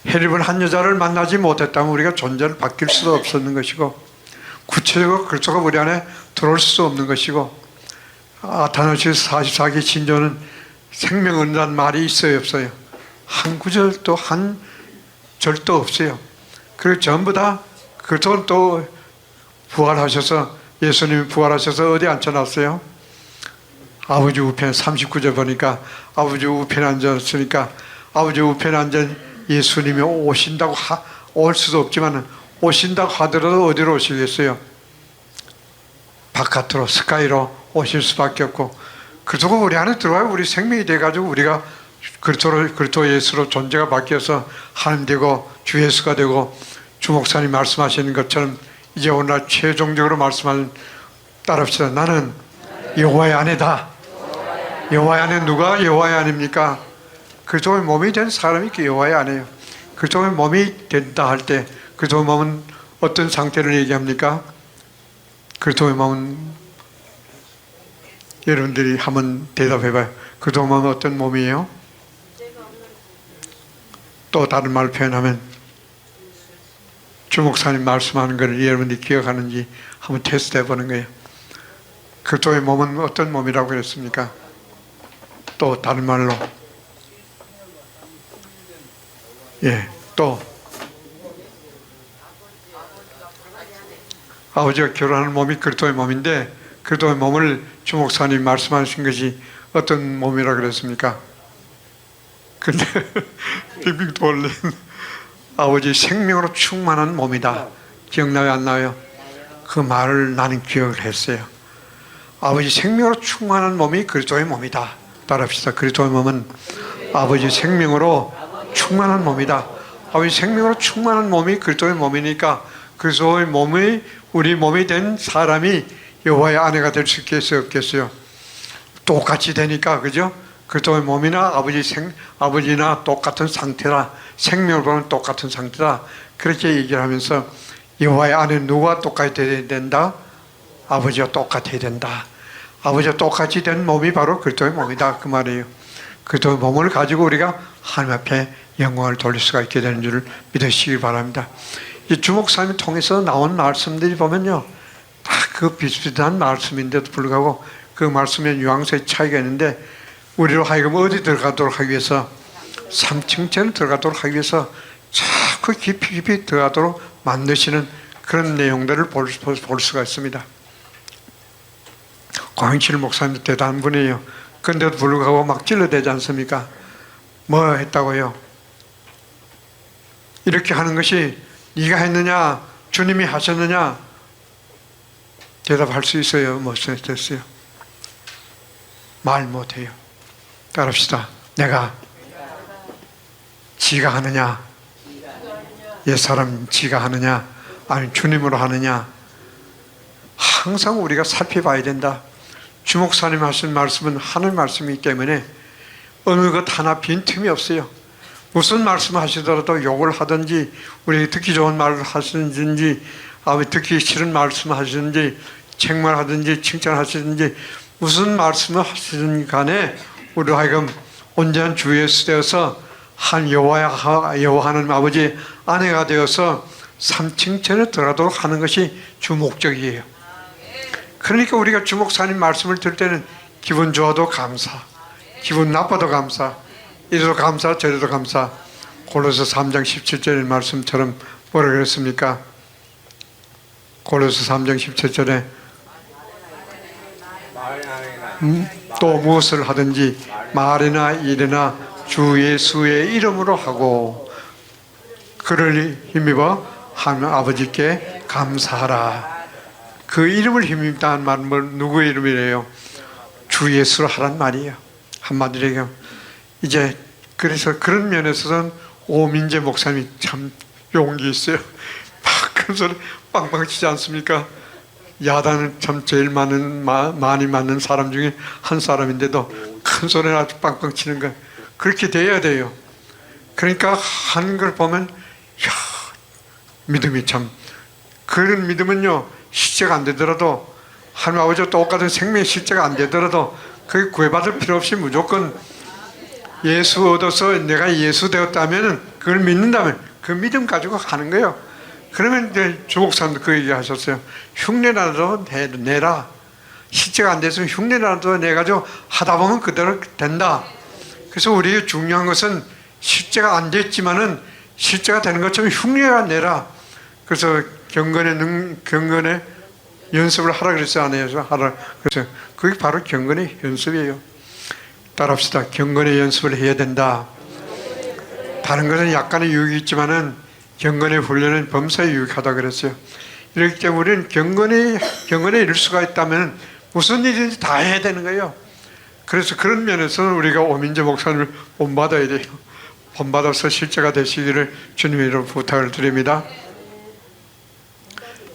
헤르만 한 여자를 만나지 못했다면 우리가 존재를 바뀔 수도 없었는 것이고 구체적으로 그리스도가 우리 안에 들어올 수 없는 것이고 아타나시우스 44기 신조는 생명은이라는 말이 있어요 없어요? 한 구절도 한 절도 없어요. 그리고 전부 다 그리스도는 또 부활하셔서 예수님이 부활하셔서 어디 앉혀놨어요? 아버지 우편 39절 보니까 아버지 우편에 앉았으니까 아버지 우편에 앉은 예수님이 오신다고 올 수도 없지만 오신다고 하더라도 어디로 오시겠어요? 바깥으로 스카이로 오실 수밖에 없고 그리스도가 우리 안에 들어와야 우리 생명이 돼가지고 우리가 그리스도 예수로 존재가 바뀌어서 하나님 되고 주 예수가 되고 주 목사님 말씀하시는 것처럼 이제 오늘날 최종적으로 말씀하는 따릅시다. 나는 여호와의 아내다. 여호와의 아내 누가 여호와의 아내입니까? 그리스도의 몸이 된 사람이 여호와의 아내예요. 그리스도의 몸이 된다 할 때 그리스도의 몸은 어떤 상태를 얘기합니까? 그리스도의 몸은 여러분들이 한번 대답해봐요. 그리스도의 몸은 어떤 몸이에요? 또 다른 말로 표현하면 주 목사님 말씀하는 것을 여러분들이 기억하는지 한번 테스트 해보는 거예요. 그리스도의 몸은 어떤 몸이라고 그랬습니까? 또 다른 말로 또 아버지가 결혼하는 몸이 그리스도의 몸인데 그리스도의 몸을 주 목사님 말씀하신 것이 어떤 몸이라고 그랬습니까? 근데 빙빙 돌린 아버지 생명으로 충만한 몸이다. 기억나요 안 나요? 그 말을 나는 기억을 했어요. 아버지 생명으로 충만한 몸이 그리스도의 몸이다. 따라합시다. 그리스도의 몸은 아버지 생명으로 충만한 몸이다. 아버지 생명으로 충만한 몸이 그리스도의 몸이니까 그리스도의 몸이 우리 몸이 된 사람이 여호와의 아내가 될 수 있겠어요 없겠어요? 똑같이 되니까 그죠? 그리스도의 몸이나 아버지나 똑같은 상태라 생명을 보면 똑같은 상태다. 그렇게 얘기를 하면서 여호와의 아내 누가 똑같이 돼야 된다? 아버지와 똑같아야 된다. 아버지와 똑같이 된 몸이 바로 그리스도의 몸이다 그 말이에요. 그리스도의 몸을 가지고 우리가 하나님 앞에 영광을 돌릴 수가 있게 되는 줄을 믿으시기 바랍니다. 이 주목사님을 통해서 나온 말씀들이 보면요 다 그 비슷비슷한 말씀인데도 불구하고 그 말씀의 뉘앙스의 차이가 있는데 우리로 하여금 어디 들어가도록 하기 위해서 3층째를 들어가도록 하기 위해서 자꾸 깊이 들어가도록 만드시는 그런 내용들을 볼 수가 있습니다. 고영칠 목사님도 대단한 분이에요. 그런데도 불구하고 막 찔러대지 않습니까? 뭐 했다고요? 이렇게 하는 것이 네가 했느냐 주님이 하셨느냐 대답할 수 있어요? 못 했어요? 말 못해요. 따릅시다. 내가 지가 하느냐 옛사람 지가 하느냐 아니면 주님으로 하느냐 항상 우리가 살펴봐야 된다. 주목사님 하신 말씀은 하늘 말씀이기 때문에 어느 것 하나 빈틈이 없어요. 무슨 말씀 하시더라도 욕을 하든지 우리 듣기 좋은 말을 하시든지 듣기 싫은 말씀 하시든지 책말하든지 칭찬하시든지 무슨 말씀을 하시든 간에 우리 하여금 온전한 주 예수 되어서 한 여호와 하나님 아버지 아내가 되어서 3층천에 들어가도록 하는 것이 주 목적이에요. 그러니까 우리가 주 목사님 말씀을 들을 때는 기분 좋아도 감사, 기분 나빠도 감사, 이래도 감사 저래도 감사, 골로새 3장 17절의 말씀처럼 뭐라 그랬습니까? 골로새 3장 17절에 또 무엇을 하든지 말이나 일이나 주 예수의 이름으로 하고 그를 힘입어 하나님 아버지께 감사하라. 그 이름을 힘입다는 말은 누구의 이름이래요? 주 예수로 하란 말이에요. 한마디로 얘기하면 이제 그래서 그런 면에서는 오민재 목사님이 참 용기 있어요. 막 큰 소리 빵빵 치지 않습니까? 야단은 참 제일 많이 맞는 사람 중에 한 사람인데도 큰 소리를 아주 빵빵 치는 거예요. 그렇게 돼야 돼요. 그러니까 하는 걸 보면 이야, 믿음이 참, 그런 믿음은요 실제가 안 되더라도 하나님 아버지와 똑같은 생명의 실제가 안 되더라도 그게 구애받을 필요 없이 무조건 예수 얻어서 내가 예수 되었다면 그걸 믿는다면 그 믿음 가지고 가는 거예요. 그러면 이제 주 목사님도 그 얘기 하셨어요. 흉내라도 내라. 실제가 안 됐으면 흉내라도 내가지고 하다 보면 그대로 된다. 그래서 우리의 중요한 것은 실제가 안 됐지만은 실제가 되는 것처럼 흉내가 내라. 그래서 경건의 연습을 하라 그랬어요. 안 해서 하라. 그래서 그게 바로 경건의 연습이에요. 따라합시다. 경건의 연습을 해야 된다. 다른 것은 약간의 유익이 있지만은 경건의 훈련은 범사에 유익하다 그랬어요. 이렇기 때문에 우리는 경건에 이룰 수가 있다면 무슨 일인지 다 해야 되는 거예요. 그래서 그런 면에서는 우리가 오민재 목사님을 본받아야 돼요. 본받아서 실제가 되시기를 주님의 이름으로 부탁을 드립니다.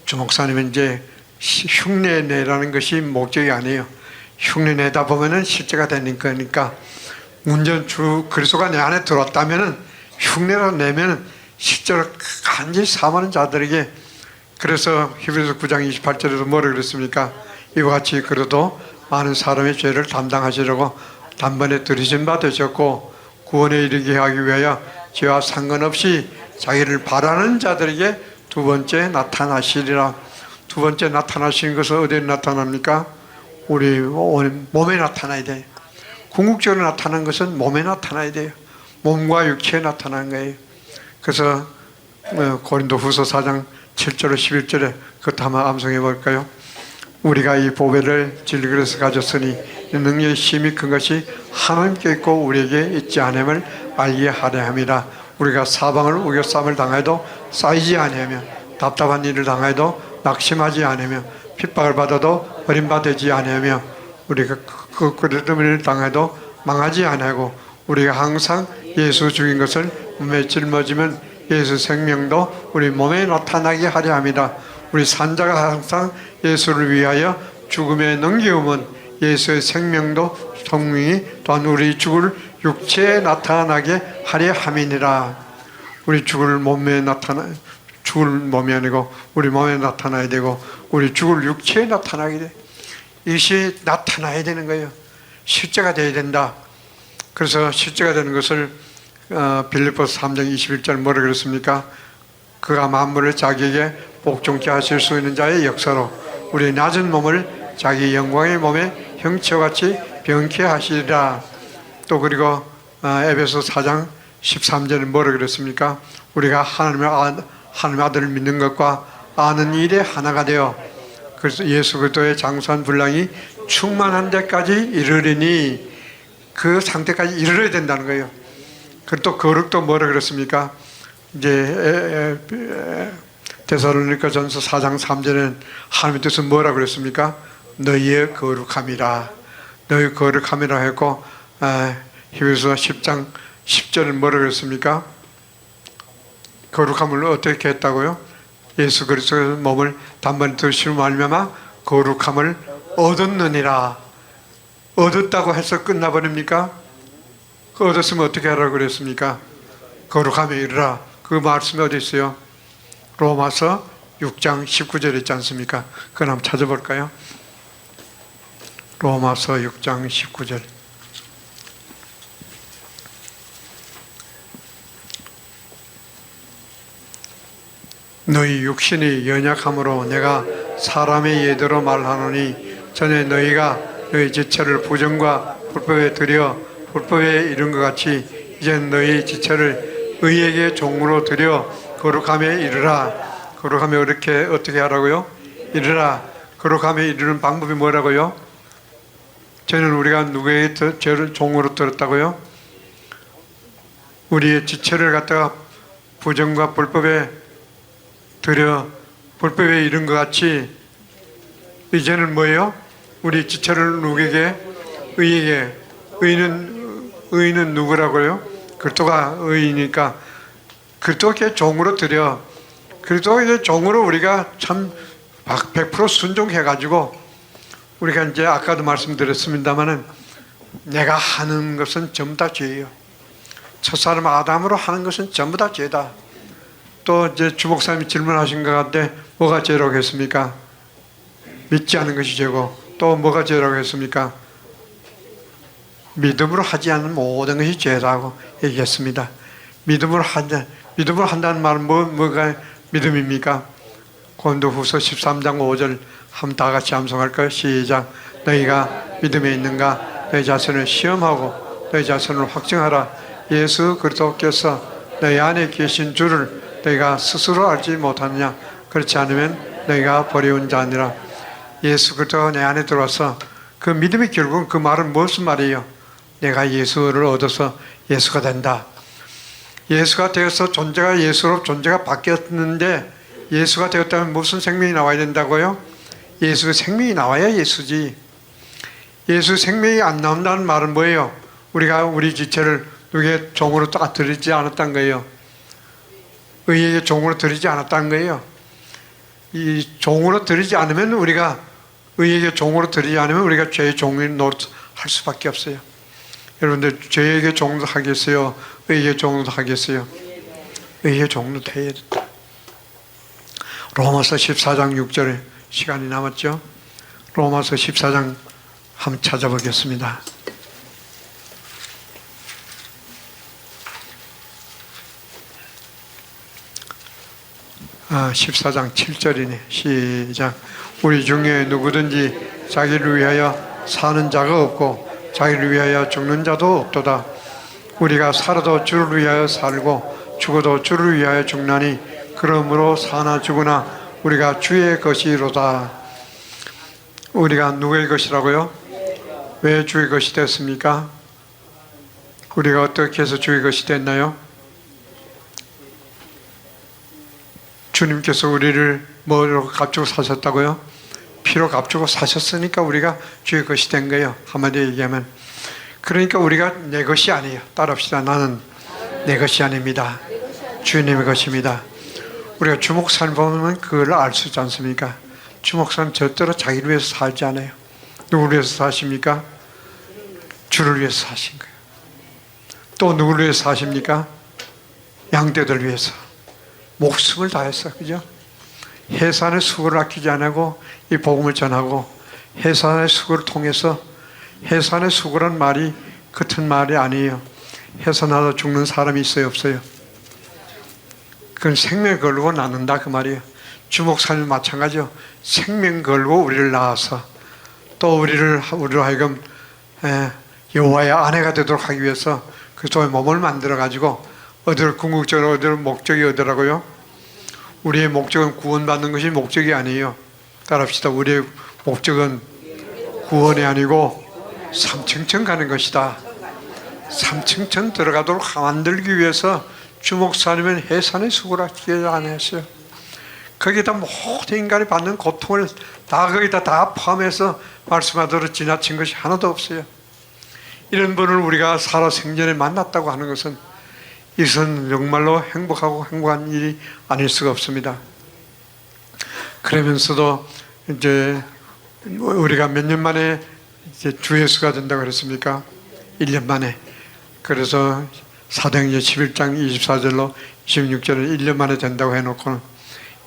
주 목사님은 이제 흉내내라는 것이 목적이 아니에요. 흉내내다 보면은 실제가 되는 거니까 문제는 주 그리스도가 내 안에 들어왔다면은 흉내를 내면은 실제로 간절히 사모하는 자들에게, 그래서 히브리서 9장 28절에서 뭐라 그랬습니까? 이와 같이 그래도 많은 사람의 죄를 담당하시려고 단번에 들이신 바 되셨고 구원에 이르게 하기 위하여 죄와 상관없이 자기를 바라는 자들에게 두 번째 나타나시리라. 두 번째 나타나시는 것은 어디에 나타납니까? 우리 몸에 나타나야 돼요. 궁극적으로 나타나는 것은 몸에 나타나야 돼요. 몸과 육체에 나타나는 거예요. 그래서 고린도 후서 4장 7절 11절에 그것도 한번 암송해 볼까요? 우리가 이 보배를 진리그릇에 가졌으니 이 능력이 심히 큰 것이 하나님께 있고 우리에게 있지 않음을 알게 하려 함이라. 우리가 사방을 우겨쌈을 당해도 쌓이지 아니하며 답답한 일을 당해도 낙심하지 않으며 핍박을 받아도 버림받지 아니하며 우리가 그 그릇을 당해도 망하지 아니하고 우리가 항상 예수 죽인 것을 몸에 짊어지면 예수 생명도 우리 몸에 나타나게 하려 합니다. 우리 산자가 항상 예수를 위하여 죽음에 넘겨오면 예수의 생명도 성령이 또한 우리 죽을 육체에 나타나게 하려 함이니라. 우리 죽을 몸에 죽을 몸이 아니고 우리 몸에 나타나야 되고 우리 죽을 육체에 나타나게 돼. 이것이 나타나야 되는 거예요. 실제가 돼야 된다. 그래서 실제가 되는 것을 빌립보서 3장 21절 뭐라 그랬습니까? 그가 만물을 자기에게 복종케 하실 수 있는 자의 역사로 우리 낮은 몸을 자기 영광의 몸에 형체와 같이 병케 하시리라. 또 그리고 에베소 4장 13절에 뭐라 그랬습니까? 우리가 하나님의 아들을 믿는 것과 아는 일에 하나가 되어 그래서 예수 그리스도의 장수한 분량이 충만한 데까지 이르리니 그 상태까지 이르러야 된다는 거예요. 그리고 또 거룩도 뭐라 그랬습니까? 이제 데살로니가전서 4장 3절에는 하나님의 뜻은 뭐라 그랬습니까? 너희의 거룩함이라. 너희 거룩함이라 했고 히브리서 10장 10절은 뭐라 그랬습니까? 거룩함을 어떻게 했다고요? 예수 그리스도의 몸을 단번에 드시고 말미암아 거룩함을 얻었느니라. 얻었다고 해서 끝나버립니까? 그 얻었으면 어떻게 하라고 그랬습니까? 거룩함에 이르라. 그 말씀이 어디 있어요? 로마서 6장 19절에 있지 않습니까? 그걸 한번 찾아볼까요? 로마서 6장 19절. 너희 육신이 연약함으로 내가 사람의 예대로 말하노니 전에 너희가 너희 지체를 부정과 불법에 들여 불법에 이른 것 같이 이제 너희 지체를 의에게 종으로 드려 거룩함에 이르라. 거룩함에 이렇게 어떻게 하라고요? 이르라. 거룩함에 이르는 방법이 뭐라고요? 저는 우리가 누구에게 죄를 종으로 들었다고요? 우리의 지체를 갖다가 부정과 불법에 들여 불법에 이른 것 같이 이제는 뭐예요? 우리 지체를 누구에게? 의에게. 의는 누구라고요? 그리스도가 의이니까 그리스도께 종으로 드려. 그리스도에게 종으로 우리가 참 100% 순종해가지고 우리가 이제 아까도 말씀드렸습니다마는 내가 하는 것은 전부 다 죄예요. 첫사람 아담으로 하는 것은 전부 다 죄다. 또 이제 주목사님이 질문하신 것 같은데 뭐가 죄라고 했습니까? 믿지 않는 것이 죄고 또 뭐가 죄라고 했습니까? 믿음으로 하지 않는 모든 것이 죄라고 얘기했습니다. 믿음으로 한다는 말은 뭐가 믿음입니까? 고린도후서 13장 5절 한번 다 같이 암송할까요? 시작. 너희가 믿음에 있는가? 너희 자신을 시험하고 너희 자신을 확증하라. 예수 그리스도께서 너희 안에 계신 줄을 너희가 스스로 알지 못하느냐? 그렇지 않으면 너희가 버려온 자니라. 예수 그리스도가 내 안에 들어와서 그 믿음이 결국은 그 말은 무슨 말이에요? 내가 예수를 얻어서 예수가 된다. 예수가 되어서 존재가 예수로 존재가 바뀌었는데 예수가 되었다면 무슨 생명이 나와야 된다고요? 예수의 생명이 나와야 예수지. 예수 생명이 안 나온다는 말은 뭐예요? 우리가 우리 지체를 누구의 종으로 딱 드리지 않았다는 거예요. 의에게 종으로 드리지 않았다는 거예요. 이 종으로 드리지 않으면 우리가 의에게 종으로 드리지 않으면 우리가 죄의 종인 노릇 할 수밖에 없어요. 여러분들 죄에게 종도 하겠어요? 의에게 종도 하겠어요? 의의 종도 돼야 된다. 로마서 14장 6절에 시간이 남았죠? 로마서 14장 한번 찾아보겠습니다. 14장 7절이네. 시작. 우리 중에 누구든지 자기를 위하여 사는 자가 없고 자기를 위하여 죽는 자도 없도다. 우리가 살아도 주를 위하여 살고 죽어도 주를 위하여 죽나니 그러므로 사나 죽으나 우리가 주의 것이로다. 우리가 누구의 것이라고요? 왜 주의 것이 됐습니까? 우리가 어떻게 해서 주의 것이 됐나요? 주님께서 우리를 뭐로 값주고 사셨다고요? 피로 값주고 사셨으니까 우리가 주의 것이 된 거예요. 한마디로 얘기하면. 그러니까 우리가 내 것이 아니에요. 따라합시다. 나는 내 것이 아닙니다. 주님의 것입니다. 우리가 주목사님 보면 그걸 알 수 있지 않습니까? 주목사님 절대로 자기를 위해서 살지 않아요. 누구를 위해서 사십니까? 주를 위해서 사신 거예요. 또 누구를 위해서 사십니까? 양떼들 위해서. 목숨을 다했어. 그죠? 해산의 수고를 아끼지 않고 이 복음을 전하고 해산의 수고를 통해서 해산의 수고란 말이 같은 말이 아니에요. 해산하다 죽는 사람이 있어요? 없어요? 그건 생명 걸고 낳는다 그 말이에요. 주목사님 마찬가지요. 생명 걸고 우리를 낳아서 또 우리로 하여금 여호와의 아내가 되도록 하기 위해서 그리스도의 몸을 만들어 가지고 어디를 궁극적으로 어디를 목적이 어디라고요? 우리의 목적은 구원받는 것이 목적이 아니에요. 따라합시다. 우리의 목적은 구원이 아니고 삼층천 가는 것이다. 삼층천 들어가도록 만들기 위해서 주목사님은 해산의 수고를 하지 않았어요. 거기다 모든 인간이 받는 고통을 다 거기다 다 포함해서 말씀하도록 지나친 것이 하나도 없어요. 이런 분을 우리가 살아 생전에 만났다고 하는 것은 이것은 정말로 행복한 일이 아닐 수가 없습니다. 그러면서도 이제 우리가 몇 년 만에 이제 주 예수가 된다고 그랬습니까? 1년 만에. 그래서 사도행전 11장 24절로 26절은 1년 만에 된다고 해놓고는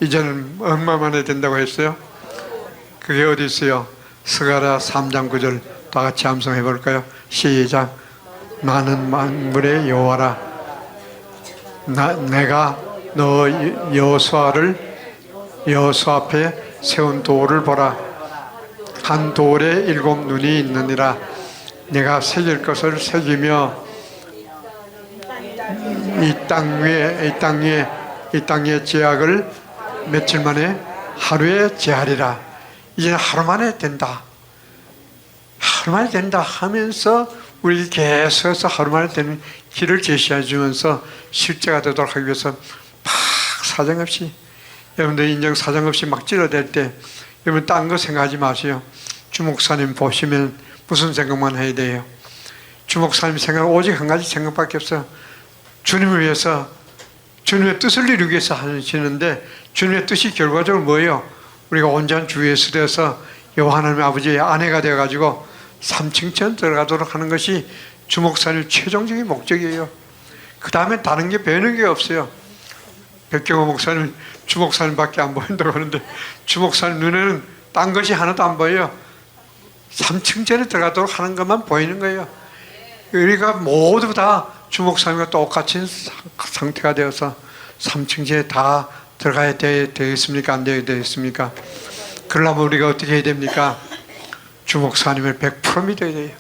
이제는 얼마 만에 된다고 했어요? 그게 어디 있어요? 스가랴 3장 9절 다 같이 암송해 볼까요? 시작. 나는 만물의 여호와라. 내가 너 여호수 앞에 세운 돌을 보라. 한 돌에 7 눈이 있느니라. 내가 새길 것을 새기며 이 땅의 제약을 며칠 만에 하루에 제하리라. 이제 하루 만에 된다. 하루 만에 된다 하면서 우리 계속해서 하루 만에 되는 길을 제시해 주면서 실제가 되도록 하기 위해서 막 사정없이, 여러분들 인정 사정없이 막 찔러댈 때 여러분 딴 거 생각하지 마세요. 주 목사님 보시면 무슨 생각만 해야 돼요? 주 목사님 생각 오직 한 가지 생각밖에 없어요. 주님을 위해서, 주님의 뜻을 이루기 위해서 하시는데, 주님의 뜻이 결과적으로 뭐예요? 우리가 온전 주 예수 되어서 여호와 하나님 아버지의 아내가 되어가지고 3층천 들어가도록 하는 것이 주 목사님 최종적인 목적이에요. 그 다음에 다른 게 배우는 게 없어요. 백경호 목사님, 주 목사님밖에 안 보인다고 하는데 주 목사님 눈에는 딴 것이 하나도 안 보여요. 3층전에 들어가도록 하는 것만 보이는 거예요. 우리가 모두 다 주 목사님과 똑같은 상태가 되어서 3층전에 다 들어가야 되겠습니까? 안 되겠습니까? 그러려면 우리가 어떻게 해야 됩니까? 주 목사님을 100% 믿어야 돼요.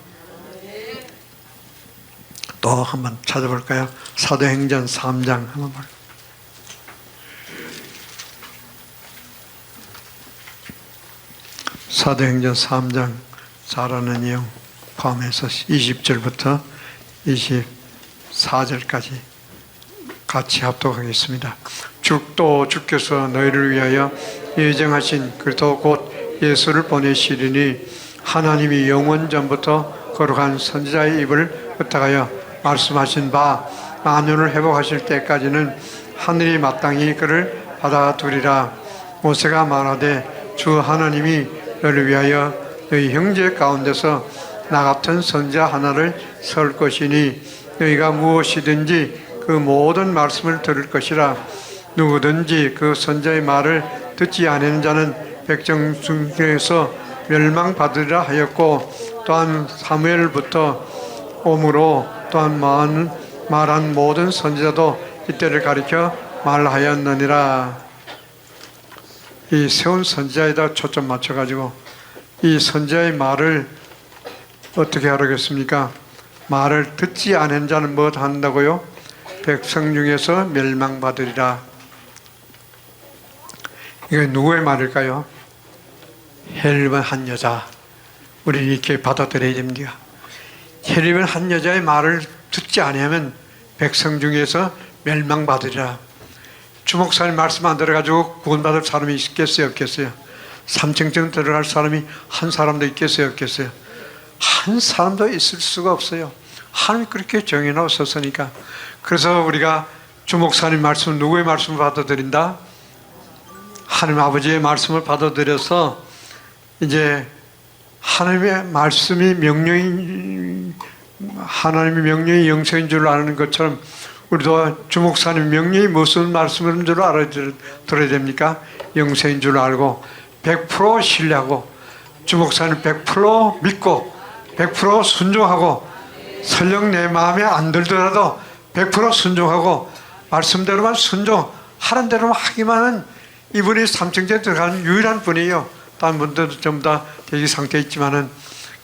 또 한번 찾아볼까요? 사도행전 3장 한번 볼까요? 사도행전 3장 잘 아는 내용 포함해서 20절부터 24절까지 같이 합독하겠습니다. 또 주께서 너희를 위하여 예정하신 그리스도 곧 예수를 보내시리니 하나님이 영원 전부터 거룩한 선지자의 입을 흩어가여 말씀하신 바 만유를 회복하실 때까지는 하늘이 마땅히 그를 받아두리라. 모세가 말하되 주 하나님이 너를 위하여 너희 형제 가운데서 나 같은 선지자 하나를 세울 것이니 너희가 무엇이든지 그 모든 말씀을 들을 것이라. 누구든지 그 선지자의 말을 듣지 않는 자는 백성 중에서 멸망받으리라 하였고, 또한 사무엘부터 오므로 또한 말한 모든 선지자도 이때를 가리켜 말하였느니라. 이 세운 선지자에다 초점 맞춰가지고 이 선지자의 말을 어떻게 하라겠습니까? 말을 듣지 않은 자는 뭐 한다고요? 백성 중에서 멸망받으리라. 이게 누구의 말일까요? 헬리번 한 여자. 우리 이렇게 받아들여야 됩니다. 헬리번 한 여자의 말을 듣지 않으면 백성 중에서 멸망받으리라. 주 목사님 말씀 안 들어가지고 구원받을 사람이 있겠어요, 없겠어요? 3층쯤 들어갈 사람이 한 사람도 있겠어요, 없겠어요? 한 사람도 있을 수가 없어요. 하나님이 그렇게 정해놓으셨으니까. 그래서 우리가 주 목사님 말씀, 누구의 말씀을 받아들인다? 하나님 아버지의 말씀을 받아들여서 이제 하나님의 말씀이 하나님의 명령이 영생인 줄 아는 것처럼 우리도 주 목사님 명령이 무슨 말씀인 줄 알아들어야 됩니까? 영생인 줄 알고 100% 신뢰하고 주 목사님 100% 믿고 100% 순종하고 설령 내 마음에 안 들더라도 100% 순종하고 말씀대로만 순종하는 대로만 하기만 하는 이분이 3층전에 들어가는 유일한 분이에요. 다른 분들도 전부 다 대기 상태에 있지만은,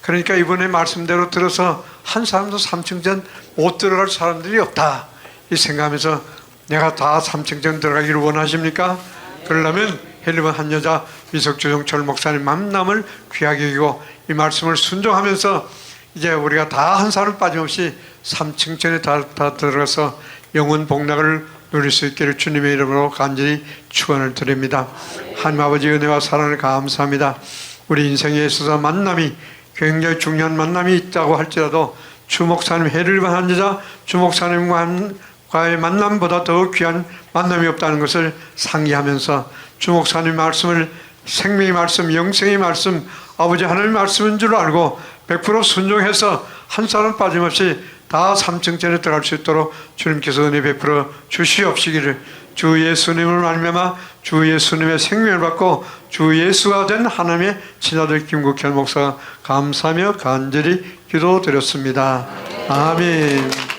그러니까 이분의 말씀대로 들어서 한 사람도 3층전 못 들어갈 사람들이 없다 이 생각하면서, 내가 다 3층전 들어가기를 원하십니까? 그러려면 헬리번 한 여자 미석주정철 목사님 만남을 귀하게 여기고 이 말씀을 순종하면서 이제 우리가 다 한 사람 빠짐없이 3층전에 다 들어가서 영원 복락을 누릴 수 있기를 주님의 이름으로 간절히 축원을 드립니다. 하나님 아버지 은혜와 사랑을 감사합니다. 우리 인생에 있어서 만남이 굉장히 중요한 만남이 있다고 할지라도 주 목사님 헬리번 한 여자 주 목사님과의 만남보다 더 귀한 만남이 없다는 것을 상기하면서 주 목사님 말씀을 생명의 말씀, 영생의 말씀, 아버지 하나님의 말씀인 줄 알고 100% 순종해서 한 사람 빠짐없이 다 3층전에 들어갈 수 있도록 주님께서 은혜 베풀어 주시옵시기를, 주 예수님을 말미암아 주 예수님의 생명을 받고 주 예수가 된 하나님의 친아들 김국현 목사가 감사하며 간절히 기도드렸습니다. 아멘.